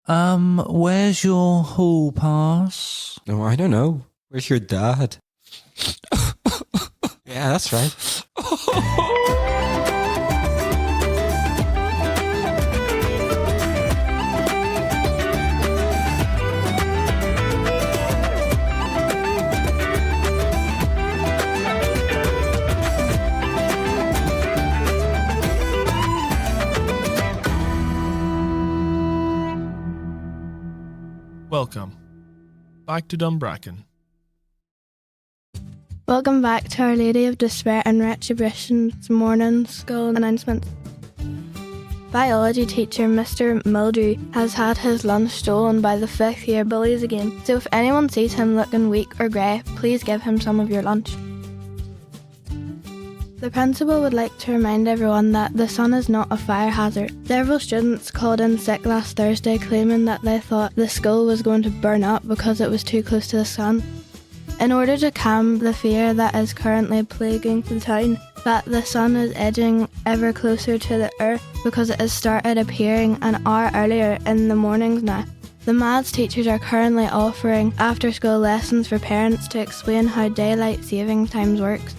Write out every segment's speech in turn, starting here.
Where's your hall pass? Oh, I don't know. Where's your dad? Yeah, that's right. Welcome back to Dumbracken. Welcome back to Our Lady of Despair and Retribution's morning school announcements. Biology teacher Mr. Mildew has had his lunch stolen by the 5th year bullies again, so if anyone sees him looking weak or grey, please give him some of your lunch. The principal would like to remind everyone that the sun is not a fire hazard. Several students called in sick last Thursday claiming that they thought the school was going to burn up because it was too close to the sun. In order to calm the fear that is currently plaguing the town, that the sun is edging ever closer to the earth because it has started appearing an hour earlier in the mornings now. The maths teachers are currently offering after-school lessons for parents to explain how daylight saving times works.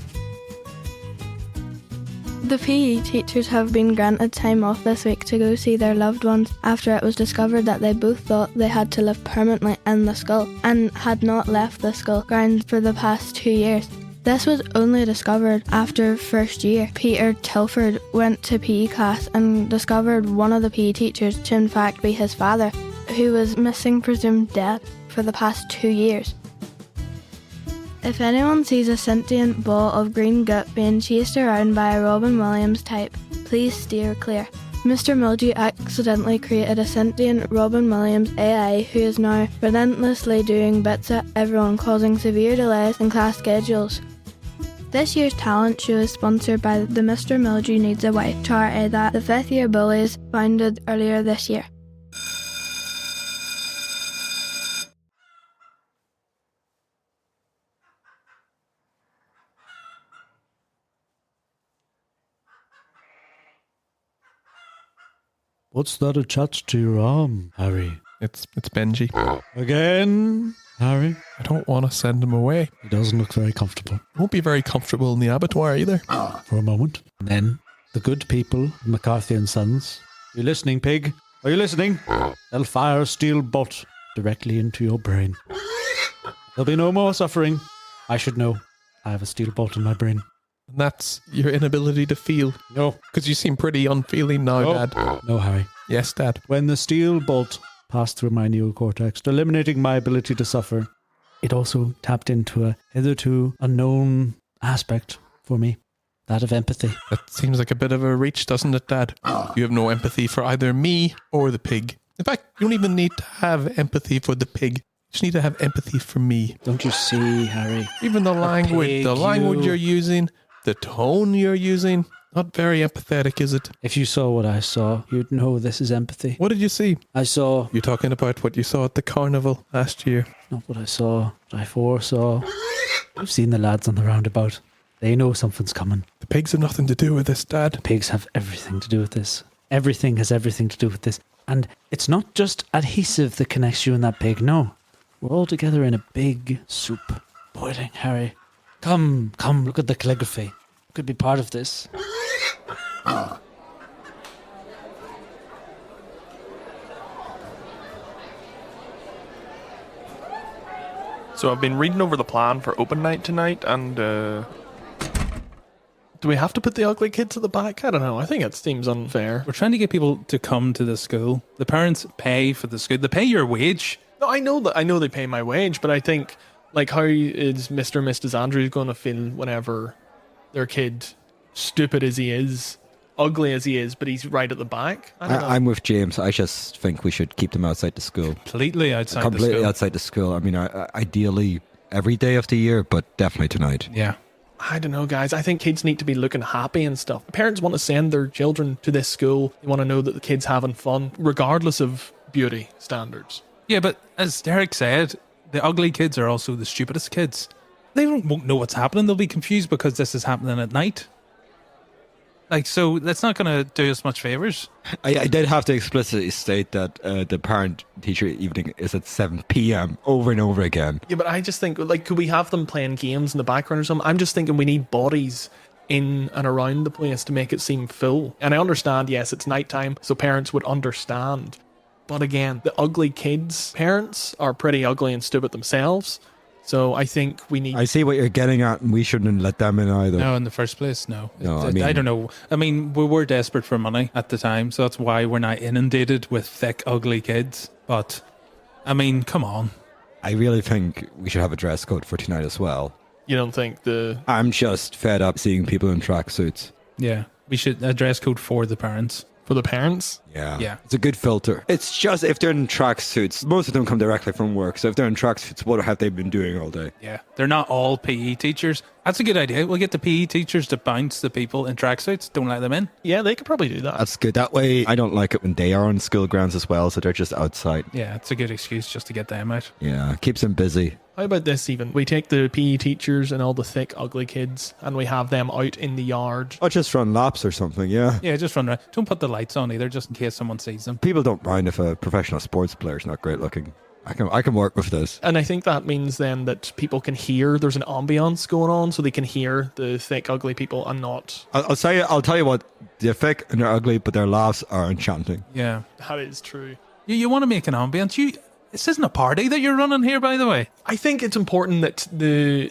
The PE teachers have been granted time off this week to go see their loved ones after it was discovered that they both thought they had to live permanently in the school and had not left the school grounds for the past 2 years. This was only discovered after first year. Peter Tilford went to PE class and discovered one of the PE teachers to in fact be his father, who was missing, presumed dead, for the past 2 years. If anyone sees a sentient ball of green gut being chased around by a Robin Williams type, please steer clear. Mr. Mildew accidentally created a sentient Robin Williams AI who is now relentlessly doing bits at everyone, causing severe delays in class schedules. This year's talent show is sponsored by the Mr. Mildew Needs a Wife charity that the 5th year bullies founded earlier this year. What's that attached to your arm, Harry? It's Benji. Again, Harry? I don't want to send him away. He doesn't look very comfortable. He won't be very comfortable in the abattoir either. For a moment. And then, the good people of McCarthy and Sons. Are you listening, pig? Are you listening? They'll fire a steel bolt directly into your brain. There'll be no more suffering. I should know. I have a steel bolt in my brain. And that's your inability to feel. No. Because you seem pretty unfeeling now, Dad. No, Harry. Yes, Dad. When the steel bolt passed through my neocortex, eliminating my ability to suffer, it also tapped into a hitherto unknown aspect for me, that of empathy. That seems like a bit of a reach, doesn't it, Dad? You have no empathy for either me or the pig. In fact, you don't even need to have empathy for the pig. You just need to have empathy for me. Don't you see, Harry? Even the language pig, you're using, the tone you're using, not very empathetic, is it? If you saw what I saw, you'd know this is empathy. What did you see? I saw... You're talking about what you saw at the carnival last year. Not what I saw, what I foresaw. I've seen the lads on the roundabout. They know something's coming. The pigs have nothing to do with this, Dad. Pigs have everything to do with this. Everything has everything to do with this. And it's not just adhesive that connects you and that pig, no. We're all together in a big soup. Boiling, Harry. Come, look at the calligraphy. Could be part of this. So I've been reading over the plan for open night tonight, and do we have to put the ugly kids at the back? I don't know. I think it seems unfair. We're trying to get people to come to the school. The parents pay for the school. They pay your wage. No, I know that. I know they pay my wage, but I think, like, how is Mr. and Mrs. Andrews going to feel whenever their kid, stupid as he is, ugly as he is, but he's right at the back? I'm with James. I just think we should keep them outside the school. Completely outside the school. Completely outside the school. I mean, ideally every day of the year, but definitely tonight. Yeah. I don't know, guys. I think kids need to be looking happy and stuff. Parents want to send their children to this school. They want to know that the kid's having fun, regardless of beauty standards. Yeah, but as Derek said, the ugly kids are also the stupidest kids. They won't know what's happening. They'll be confused because this is happening at night. Like, so that's not going to do us much favours. I did have to explicitly state that the parent-teacher evening is at 7 p.m. over and over again. Yeah, but I just think, like, could we have them playing games in the background or something? I'm just thinking we need bodies in and around the place to make it seem full. And I understand, yes, it's nighttime, so parents would understand. But again, the ugly kids' parents are pretty ugly and stupid themselves. So I think we need... I see what you're getting at, and we shouldn't let them in either. No, in the first place, no. No, I don't know. I mean, we were desperate for money at the time, so that's why we're not inundated with thick, ugly kids. But, I mean, come on. I really think we should have a dress code for tonight as well. You don't think the... I'm just fed up seeing people in tracksuits. Yeah, we should a dress code for the parents. For the parents? Yeah. It's a good filter. It's just if they're in tracksuits, most of them come directly from work. So if they're in tracksuits, what have they been doing all day? Yeah, they're not all PE teachers. That's a good idea. We'll get the PE teachers to bounce the people in tracksuits. Don't let them in. Yeah, they could probably do that. That's good. That way, I don't like it when they are on school grounds as well, so they're just outside. Yeah, it's a good excuse just to get them out. Yeah, keeps them busy. How about this even? We take the PE teachers and all the thick, ugly kids and we have them out in the yard. Or just run laps or something, yeah. Yeah, just run around. Don't put the lights on either, just in case someone sees them. People don't mind if a professional sports player's not great looking. I can work with this. And I think that means then that people can hear there's an ambience going on, so they can hear the thick, ugly people and not... I'll tell you what, they're thick and they're ugly, but their laughs are enchanting. Yeah. That is true. You want to make an ambience. This isn't a party that you're running here, by the way. I think it's important that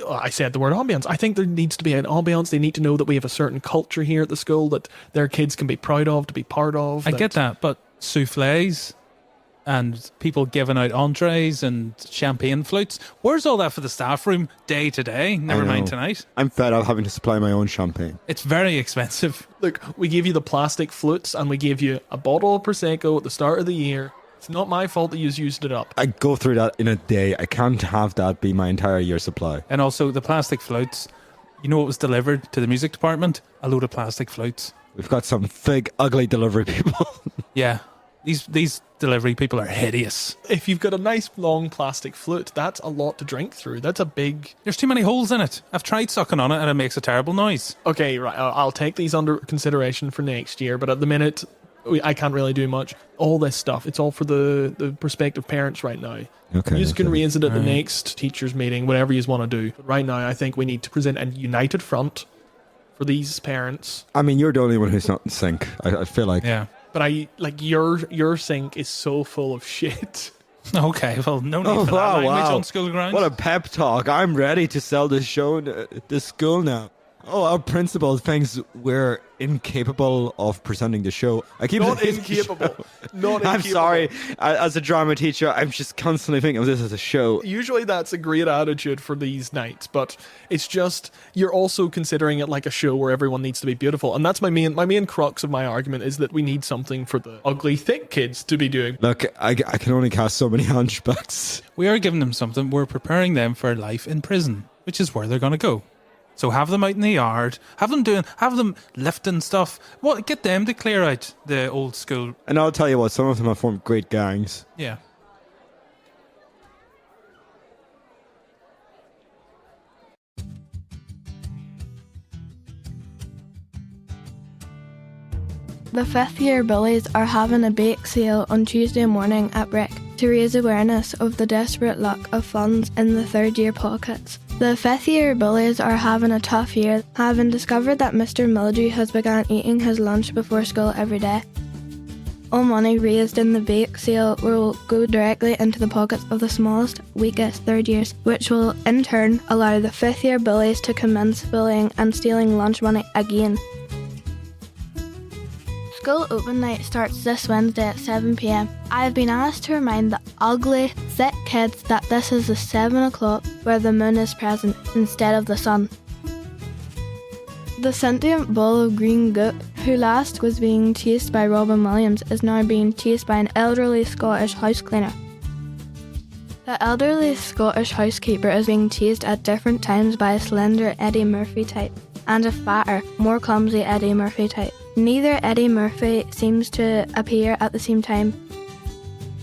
I said the word ambience. I think there needs to be an ambience. They need to know that we have a certain culture here at the school that their kids can be proud of, to be part of. I get that, but souffles and people giving out entrees and champagne flutes, where's all that for the staff room day to day? Never mind tonight. I'm fed up having to supply my own champagne. It's very expensive. Look, we give you the plastic flutes and we give you a bottle of Prosecco at the start of the year. It's not my fault that you used it up. I go through that in a day. I can't have that be my entire year supply. And also the plastic flutes, you know what was delivered to the music department? A load of plastic flutes. We've got some big, ugly delivery people. Yeah. These delivery people are hideous. If you've got a nice long plastic flute, that's a lot to drink through. That's a big... There's too many holes in it. I've tried sucking on it and it makes a terrible noise. Okay, right. I'll take these under consideration for next year, but at the minute, I can't really do much. All this stuff, it's all for the prospective parents right now. Okay. You can raise it at the next teachers' meeting, whatever you want to do. But right now, I think we need to present a united front for these parents. I mean, you're the only one who's not in sync. I feel like... Yeah. But your sink is so full of shit. Okay, well, no need for that language on school grounds. What a pep talk. I'm ready to sell this show at this school now. Oh, our principal thinks we're incapable of presenting the show. I keep Not saying incapable. Not I'm incapable. sorry. As a drama teacher, I'm just constantly thinking of this as a show. Usually that's a great attitude for these nights, but it's just you're also considering it like a show where everyone needs to be beautiful, and that's my main crux of my argument is that we need something for the ugly, thick kids to be doing. Look, I can only cast so many hunchbacks. We are giving them something. We're preparing them for life in prison, which is where they're going to go. So have them out in the yard, have them lifting stuff. Get them to clear out the old school. And I'll tell you what, some of them have formed great gangs. Yeah. The fifth year bullies are having a bake sale on Tuesday morning at Brick to raise awareness of the desperate lack of funds in the third year pockets. The fifth year bullies are having a tough year, having discovered that Mr. Mildew has begun eating his lunch before school every day. All money raised in the bake sale will go directly into the pockets of the smallest, weakest third years, which will in turn allow the fifth year bullies to commence bullying and stealing lunch money again. School open night starts this Wednesday at 7 p.m. I have been asked to remind the ugly, thick kids that this is the 7 o'clock where the moon is present instead of the sun. The sentient ball of green goat, who last was being chased by Robin Williams, is now being chased by an elderly Scottish house cleaner. The elderly Scottish housekeeper is being chased at different times by a slender Eddie Murphy type and a fatter, more clumsy Eddie Murphy type. Neither Eddie Murphy seems to appear at the same time.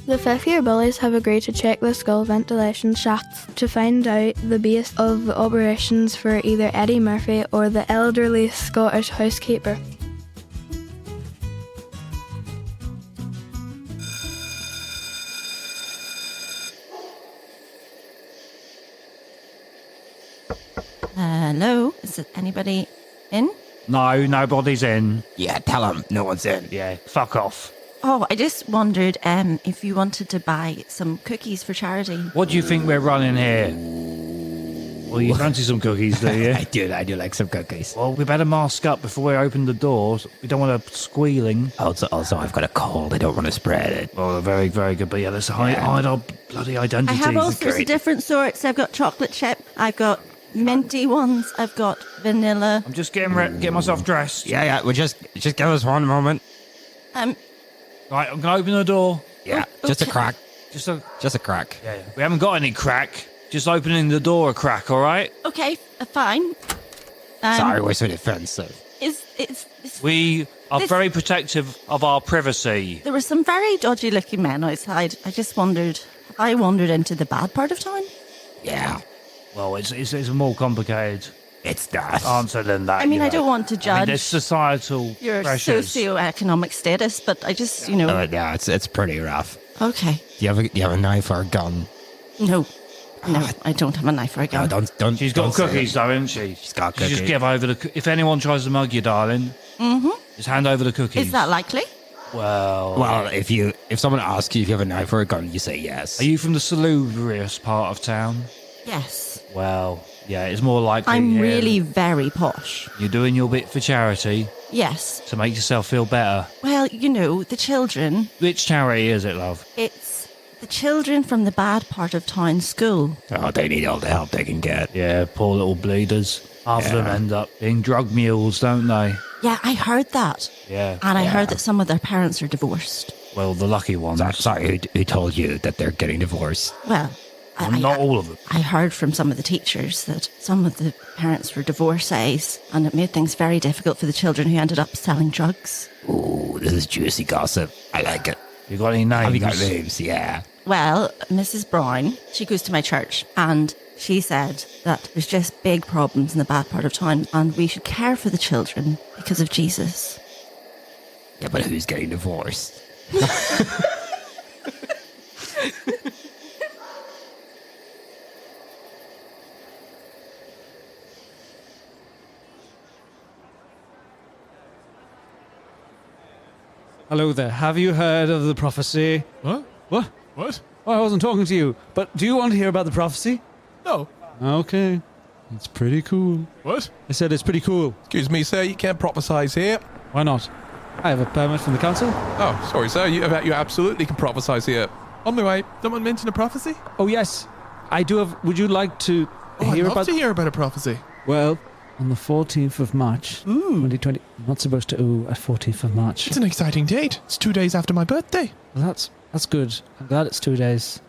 The fifth year bullies have agreed to check the school ventilation shafts to find out the base of the operations for either Eddie Murphy or the elderly Scottish housekeeper. Hello? Is it anybody in? No, nobody's in. Yeah, tell him no one's in. Yeah, fuck off. Oh, I just wondered if you wanted to buy some cookies for charity. What do you think we're running here? Well, you fancy some cookies, do you? I do like some cookies. Well, we better mask up before we open the doors. We don't want to squealing. Also, I've got a cold. I don't want to spread it. Oh, very, very good. But yeah, let's hide our bloody I identities. have all sorts of different sorts. I've got chocolate chip. I've got minty ones. I've got vanilla. I'm just getting myself dressed. Yeah. Well, just give us one moment. Right, I'm going to open the door. Yeah, just a okay. crack. Just a... Just a crack. Yeah. We haven't got any crack. Just opening the door a crack, all right? Okay, fine. Sorry, we're so defensive. We are This- very protective of our privacy. There were some very dodgy looking men outside. I just wondered, have I wandered into the bad part of town? Yeah, Well, it's more complicated it's not. answer than that. I mean, you I know. don't want to I mean, judge there's societal your pressures. socioeconomic status, but I just, Yeah, it's pretty rough. Okay. Do you have a knife or a gun? No, I don't have a knife or a gun. No, don't. She's got don't say cookies, it. though, hasn't she? She's got Just cookies. give over if anyone tries to mug you, darling, just hand over the cookies. Is that likely? Well, if someone asks you if you have a knife or a gun, you say yes. are you from the salubrious part of town? Yes. Well, yeah, it's more likely. I'm yeah, really very posh. You're doing your bit for charity Yes. to make yourself feel better. Well, the children. Which charity is it, love? It's the children from the bad part of town school. Oh, they need all the help they can get. Yeah, poor little bleeders. Half of them Yeah. end up being drug mules, don't they? Yeah, I heard that. Yeah. And I heard that some of their parents are divorced. Well, the lucky ones. Sorry, who told you that they're getting divorced? Well, Not all of them. I heard from some of the teachers that some of the parents were divorcees, and it made things very difficult for the children who ended up selling drugs. Ooh, this is juicy gossip. I like it. You got any names? Have you got names? Yeah. Well, Mrs. Brown, she goes to my church, and she said that there's just big problems in the bad part of town, and we should care for the children because of Jesus. Yeah, but who's getting divorced? Hello there. Have you heard of the prophecy? What? What? What? Oh, I wasn't talking to you. But do you want to hear about the prophecy? No. Okay. It's pretty cool. What? I said it's pretty cool. Excuse me, sir, you can't prophesize here. Why not? I have a permit from the council. Oh, sorry, sir, you absolutely can prophesize here. On my way. Someone mentioned a prophecy? Oh, yes. I do have... Would you like to Oh, hear I'd love about... to hear about a prophecy. Well, on the 14th of March, Ooh. 2020... I'm not supposed to ooh at 14th of March. It's an exciting date. It's 2 days after my birthday. Well, that's good. I'm glad it's 2 days.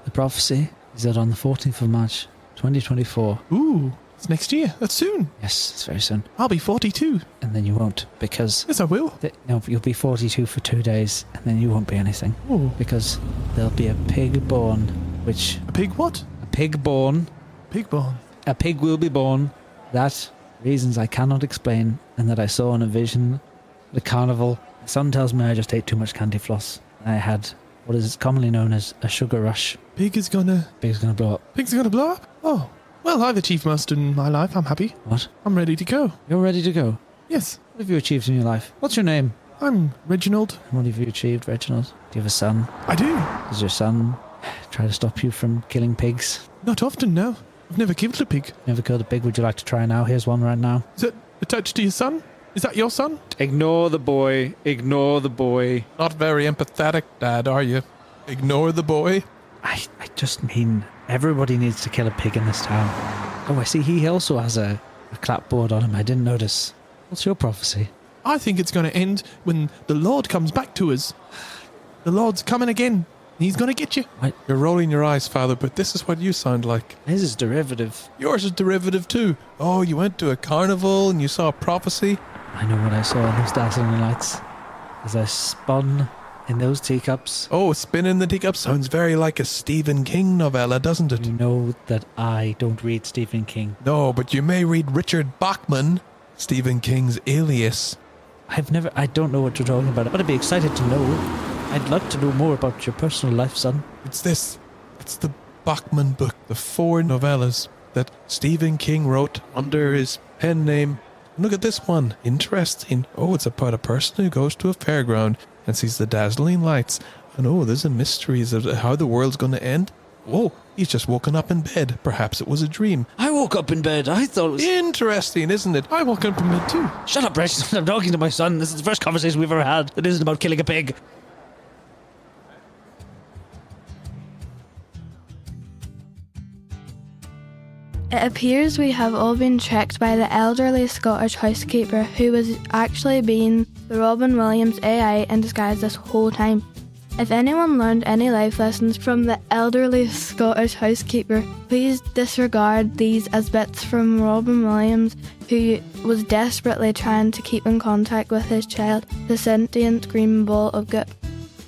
The prophecy is that on the 14th of March, 2024... Ooh, it's next year. That's soon. Yes, it's very soon. I'll be 42. And then you won't, because... Yes, I will. No, you'll be 42 for 2 days, and then you won't be anything. Ooh. Because there'll be a pig born, which... A pig what? A pig born. Pig born. A pig will be born. That, reasons I cannot explain, and that I saw in a vision at a carnival. My son tells me I just ate too much candy floss. I had what is commonly known as a sugar rush. Pig's gonna Blow up. blow up? Oh. Well, I've achieved most in my life. I'm happy. What? I'm ready to go. You're ready to go? Yes. What have you achieved in your life? What's your name? I'm Reginald. What have you achieved, Reginald? Do you have a son? I do. Does your son try to stop you from killing pigs? Not often, no. I've never killed a pig. Never killed a pig. Would you like to try now? Here's one right now. Is it attached to your son? Is that your son? Ignore the boy. Ignore the boy. Not very empathetic, Dad, are you? Ignore the boy. I just mean everybody needs to kill a pig in this town. Oh, I see he also has a clapboard on him. I didn't notice. What's your prophecy? I think it's going to end when the Lord comes back to us. The Lord's coming again. He's going to get you. You're rolling your eyes, Father, but this is what you sound like. His is derivative. Yours is derivative too. Oh, you went to a carnival and you saw a prophecy? I know what I saw in those dazzling lights. As I spun in those teacups. Oh, spinning the teacup sounds very like a Stephen King novella, doesn't it? You know that I don't read Stephen King. No, but you may read Richard Bachman, Stephen King's alias. I don't know what you're talking about, but I'd be excited to know. I'd like to know more about your personal life, son. It's the Bachman book, the 4 novellas. that Stephen King wrote under his pen name. Look at this one. Interesting. Oh, it's about a person who goes to a fairground and sees the dazzling lights. And oh, there's a mystery as to how the world's going to end. Oh, he's just woken up in bed. Perhaps it was a dream. I woke up in bed. I thought it was... Interesting, isn't it? I woke up in bed too. Shut up, Precious. I'm talking to my son. This is the first conversation we've ever had that isn't about killing a pig. It appears we have all been tricked by the elderly Scottish housekeeper who was actually being the Robin Williams AI in disguise this whole time. If anyone learned any life lessons from the elderly Scottish housekeeper, please disregard these as bits from Robin Williams, who was desperately trying to keep in contact with his child, the sentient green ball of goop.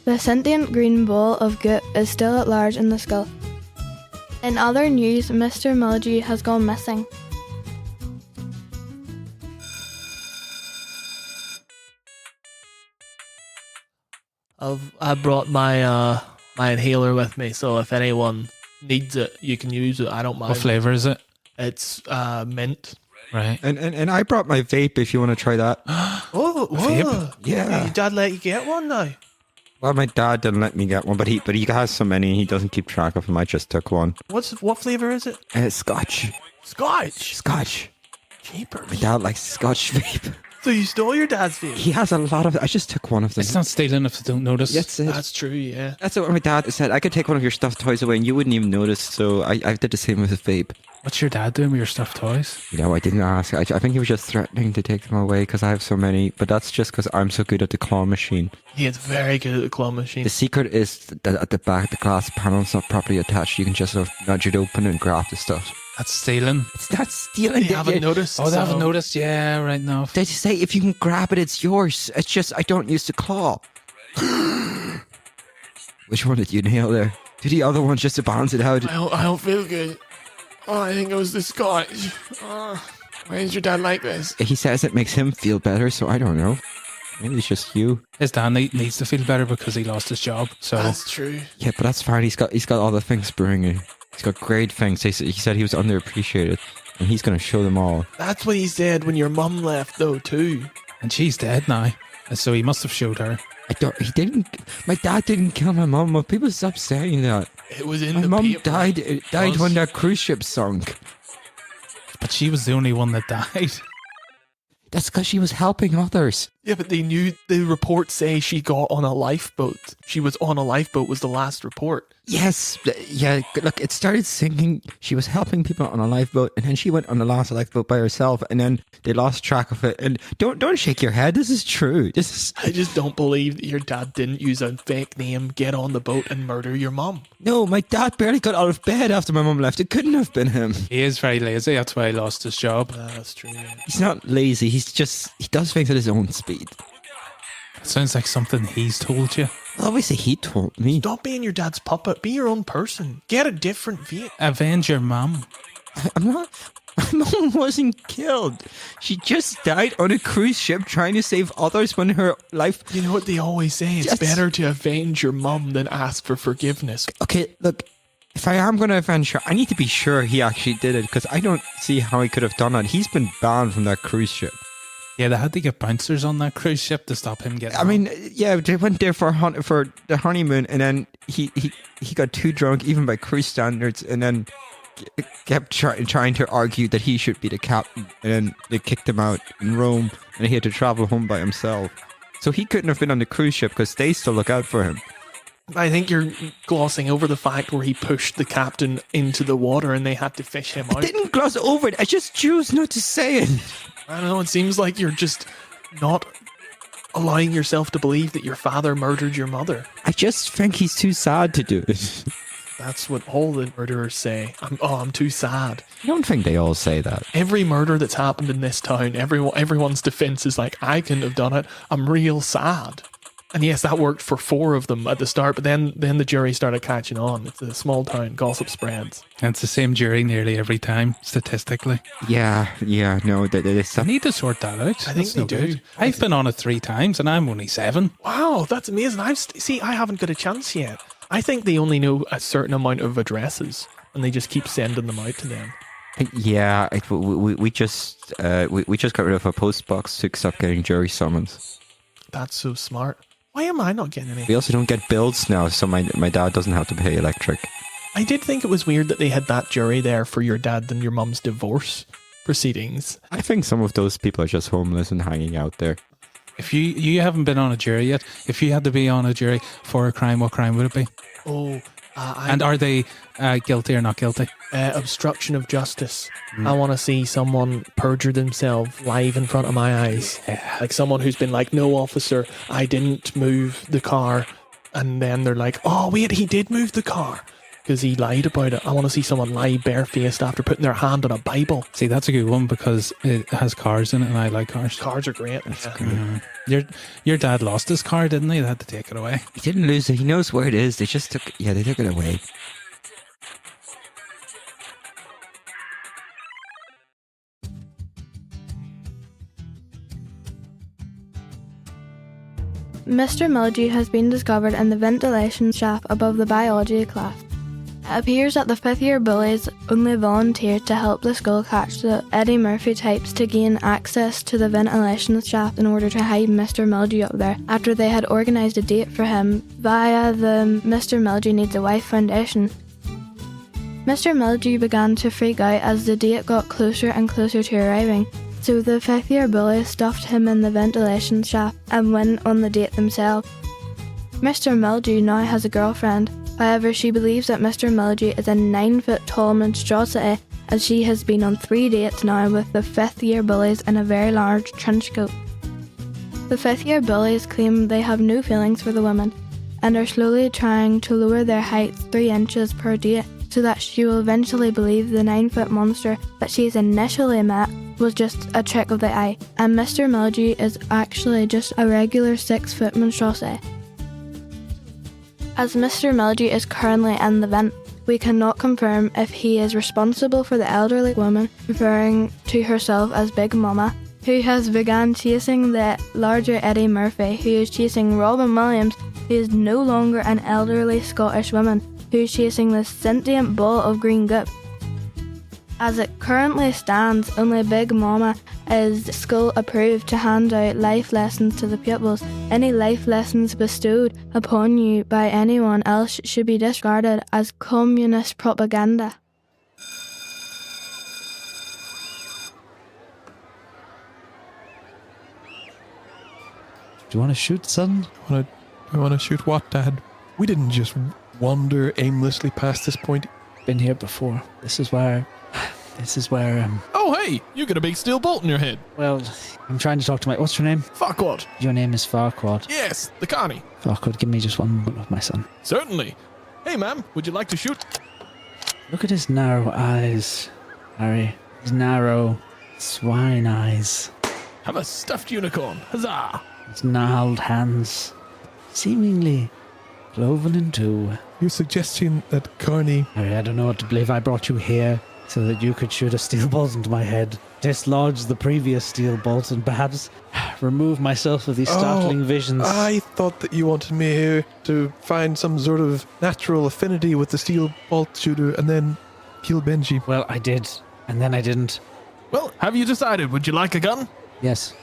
The sentient green ball of goop is still at large in the skull. In other news, Mr. Mulgy has gone missing. I brought my my inhaler with me, so if anyone needs it, you can use it. I don't mind. What flavour is it? It's mint. Right. And I brought my vape if you want to try that. Oh, Vape? Yeah. Your dad let you get one now? Well, my dad didn't let me get one, but he has so many, he doesn't keep track of them. I just took one. What flavour is it? Scotch. Scotch. My dad likes Scotch vape. So you stole your dad's vape? He has a lot of. I just took one of them. It's not stealing if they don't notice. That's it. That's true, yeah. That's what my dad said. I could take one of your stuffed toys away and you wouldn't even notice. So I did the same with the vape. What's your dad doing with your stuffed toys? I didn't ask. I think he was just threatening to take them away because I have so many. But that's just because I'm so good at the claw machine. He is very good at the claw machine. The secret is that at the back, the glass panel's not properly attached. You can just sort of nudge it open and grab the stuff. That's stealing. It's not stealing. They haven't noticed. Oh, they haven't noticed? Yeah, right now. They just say if you can grab it, it's yours. It's just I don't use the claw. Which one did you nail there? Did the other one just to balance it out? I don't feel good. Oh, I think it was the Scotch. Why is your dad like this? He says it makes him feel better, so I don't know. Maybe it's just you. His dad needs to feel better because he lost his job. So That's true. Yeah, but that's fine. He's got all the things brewing. He's got great things. He said he was underappreciated, and he's going to show them all. That's what he said when your mum left, though, too. And she's dead now. And so he must have showed her. He didn't. My dad didn't kill my mum. People stop saying that. It was in My the mum paper. died when that cruise ship sunk. But she was the only one that died. That's because she was helping others. Yeah, but they knew the reports say she got on a lifeboat. She was on a lifeboat was the last report. Yes, yeah. Look, it started sinking. She was helping people on a lifeboat, and then she went on the last lifeboat by herself, and then they lost track of it. And don't shake your head. This is true. I just don't believe that your dad didn't use a fake name, get on the boat, and murder your mum. No, my dad barely got out of bed after my mum left. It couldn't have been him. He is very lazy. That's why he lost his job. That's true. Yeah. He's not lazy. He does things at his own speed. It sounds like something he's told you. Well, obviously, he told me. Stop being your dad's puppet. Be your own person. Get a different vehicle. Avenge your mum. I'm not. My mum wasn't killed. She just died on a cruise ship trying to save others when her life. You know what they always say? It's better to avenge your mum than ask for forgiveness. Okay, look. If I am going to avenge her, I need to be sure he actually did it because I don't see how he could have done that. He's been banned from that cruise ship. Yeah, they had to get bouncers on that cruise ship to stop him getting. I mean, yeah, they went there for the honeymoon, and then he got too drunk, even by cruise standards, and then kept trying to argue that he should be the captain, and then they kicked him out in Rome, and he had to travel home by himself. So he couldn't have been on the cruise ship because they still look out for him. I think you're glossing over the fact where he pushed the captain into the water and they had to fish him out. I didn't gloss over it. I just choose not to say it. I don't know. It seems like you're just not allowing yourself to believe that your father murdered your mother. I just think he's too sad to do it. That's what all the murderers say. I'm too sad. I don't think they all say that. Every murder that's happened in this town, everyone's defense is like, I couldn't have done it. I'm real sad. And yes, that worked for 4 of them at the start, but then the jury started catching on. It's a small town, gossip spreads. And it's the same jury nearly every time, statistically. Yeah, no, they I need to sort that out. I think they do. I've been on it 3 times and I'm only 7. Wow, that's amazing. I haven't got a chance yet. I think they only know a certain amount of addresses and they just keep sending them out to them. Yeah, we just got rid of our post box to stop getting jury summons. That's so smart. Why am I not getting any? We also don't get bills now, so my dad doesn't have to pay electric. I did think it was weird that they had that jury there for your dad and your mum's divorce proceedings. I think some of those people are just homeless and hanging out there. If you haven't been on a jury yet, if you had to be on a jury for a crime, what crime would it be? Oh, And are they guilty or not guilty? obstruction of justice. I want to see someone perjure themselves live in front of my eyes. Like someone who's been like, no, officer, I didn't move the car. And then they're like, oh, wait, he did move the car because he lied about it. I want to see someone lie barefaced after putting their hand on a Bible. See, that's a good one because it has cars in it and I like cars. Cars are great. Your dad lost his car, didn't he? They had to take it away. He didn't lose it. He knows where it is. They took it away. Mr. Mildew has been discovered in the ventilation shaft above the biology class. It appears that the fifth-year bullies only volunteered to help the school catch the Eddie Murphy types to gain access to the ventilation shaft in order to hide Mr. Mildew up there, after they had organised a date for him via the Mr. Mildew Needs a Wife Foundation. Mr. Mildew began to freak out as the date got closer and closer to arriving, so the fifth-year bullies stuffed him in the ventilation shaft and went on the date themselves. Mr. Mildew now has a girlfriend. However, she believes that Mr. Mildew is a 9-foot-tall monstrosity, as she has been on 3 dates now with the fifth-year bullies in a very large trench coat. The fifth-year bullies claim they have no feelings for the woman, and are slowly trying to lower their heights 3 inches per date, so that she will eventually believe the 9-foot monster that she's initially met was just a trick of the eye, and Mr. Mildew is actually just a regular 6-foot monstrosity. As Mr. Mildew is currently in the vent, we cannot confirm if he is responsible for the elderly woman, referring to herself as Big Mama, who has begun chasing the larger Eddie Murphy, who is chasing Robin Williams, who is no longer an elderly Scottish woman, who is chasing the sentient ball of green goop. As it currently stands, only Big Mama is school approved to hand out life lessons to the pupils. Any life lessons bestowed upon you by anyone else should be discarded as communist propaganda. Do you want to shoot, son? I want to shoot what, Dad? We didn't just wander aimlessly past this point. Been here before. This is where Oh, hey! You got a big steel bolt in your head. well, I'm trying to talk to what's your name? Farquaad. Your name is Farquaad. Yes, the Connie. Farquaad, give me just one moment of my son. Certainly. Hey, ma'am, would you like to shoot? Look at his narrow eyes, Harry. His narrow swine eyes. Have a stuffed unicorn. Huzzah! His gnarled hands, seemingly cloven in two. You're suggesting that Carney... Harry, I don't know what to believe. I brought you here so that you could shoot a steel bolt into my head, dislodge the previous steel bolt, and perhaps remove myself of these startling visions. I thought that you wanted me here to find some sort of natural affinity with the steel bolt shooter and then kill Benji. Well, I did, and then I didn't. Well, have you decided? Would you like a gun? Yes,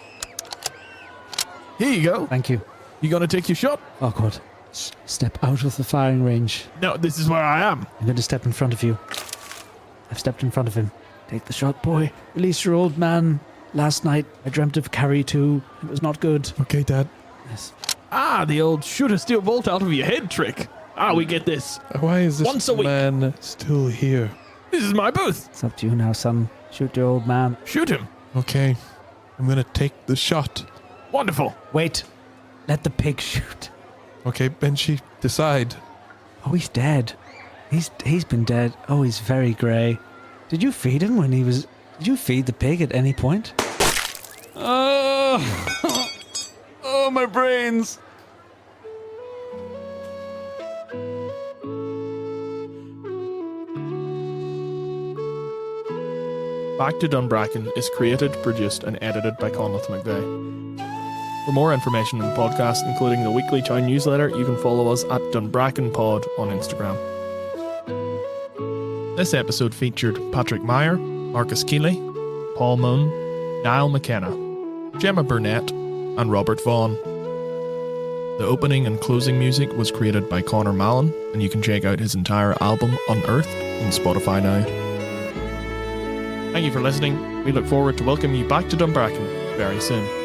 Here you go. thank you. You gonna take your shot? Farquaad, step out of the firing range. No, this is where I am. I'm going to step in front of you. I've stepped in front of him. Take the shot, boy. Release your old man. Last night, I dreamt of Carrie too. It was not good. Okay, Dad. Yes. Ah, the old shoot a steel bolt out of your head trick. Ah, we get this. Why is this Once a week. man still here? This is my booth. It's up to you now, son. Shoot your old man. Shoot him. Okay, I'm gonna take the shot. Wonderful. Wait. Let the pig shoot. Okay, Benji, decide. Oh, he's dead. He's been dead. Oh, he's very grey. Did you feed him when he was... Did you feed the pig at any point? Oh! Oh, my brains! Back to Dunbracken is created, produced, and edited by Conleth McVeigh. For more information on the podcast, including the weekly town newsletter, you can follow us at DunbrackenPod on Instagram. This episode featured Patrick Meier, Marcus Keeley, Paul Mone, Niall McKenna, Gemma Burnett, and Robert Vaughan. The opening and closing music was created by Conor Mallon, and you can check out his entire album Unearthed on Spotify now. Thank you for listening. We look forward to welcoming you back to Dumbracken very soon.